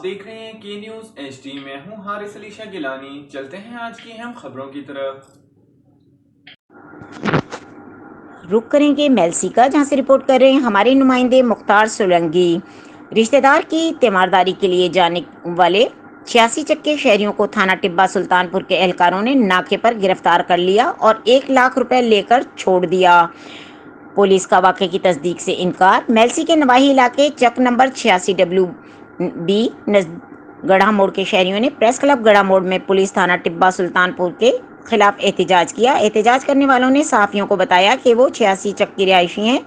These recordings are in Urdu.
آپ دیکھ رہے ہیں کے نیوز ایچ ڈی میں ہوں حارث علی شاہ گیلانی۔ چلتے ہیں آج کی اہم خبروں کی طرف۔ رخ کریں گے میلسی کا، جہاں سے رپورٹ کر رہے ہیں ہمارے نمائندے مختار سولنگی۔ رشتہ دار کی تیمارداری کے لیے جانے والے 86 چکے شہریوں کو تھانہ ٹبہ سلطان پور کے اہلکاروں نے ناکے پر گرفتار کر لیا اور 1 لاکھ روپے لے کر چھوڑ دیا۔ پولیس کا واقعے کی تصدیق سے انکار۔ میلسی کے نواحی علاقے چک نمبر 86WB گڑھا موڑ کے شہریوں نے پریس کلب گڑھا موڑ میں پولیس تھانہ ٹبہ سلطان پور کے خلاف احتجاج کیا۔ احتجاج کرنے والوں نے صحافیوں کو بتایا کہ وہ 86 چک کی رہائشی ہیں۔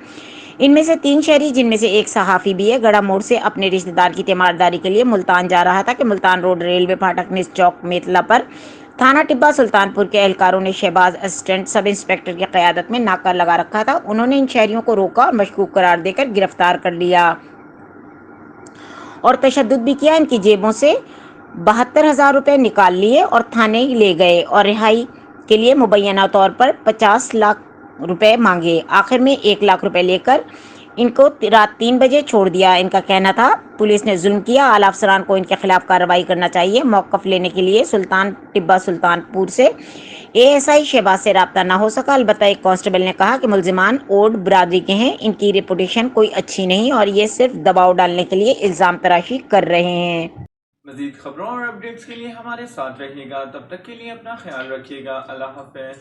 ان میں سے 3 شہری، جن میں سے ایک صحافی بھی ہے، گڑھا موڑ سے اپنے رشتہ دار کی تیمارداری کے لیے ملتان جا رہا تھا کہ ملتان روڈ ریلوے پھاٹک نس چوک میتلا پر تھانہ ٹبہ سلطان پور کے اہلکاروں نے شہباز اسسٹنٹ سب انسپکٹر کی قیادت میں ناکہ لگا رکھا تھا۔ انہوں نے ان شہریوں کو روکا اور مشکوک قرار دے کر گرفتار کر لیا اور تشدد بھی کیا۔ ان کی جیبوں سے 72,000 روپے نکال لیے اور تھانے لے گئے اور رہائی کے لیے مبینہ طور پر 50 لاکھ روپے مانگے۔ آخر میں 1 لاکھ روپے لے کر ان کو رات 3 بجے چھوڑ دیا۔ ان کا کہنا تھا پولیس نے ظلم کیا، اعلیٰ افسران کو ان کے خلاف کارروائی کرنا چاہیے۔ موقف لینے کے لیے سلطان ٹبہ سلطان پور سے ASI شہباز سے رابطہ نہ ہو سکا۔ البتہ ایک کانسٹیبل نے کہا کہ ملزمان اوڈ برادری کے ہیں، ان کی ریپوٹیشن کوئی اچھی نہیں اور یہ صرف دباؤ ڈالنے کے لیے الزام تراشی کر رہے ہیں۔ مزید خبروں اور اپڈیٹس کے لیے ہمارے ساتھ رہیے گا۔ تب تک کے لیے اپنا خیال رکھیے گا۔ اللہ حافظ۔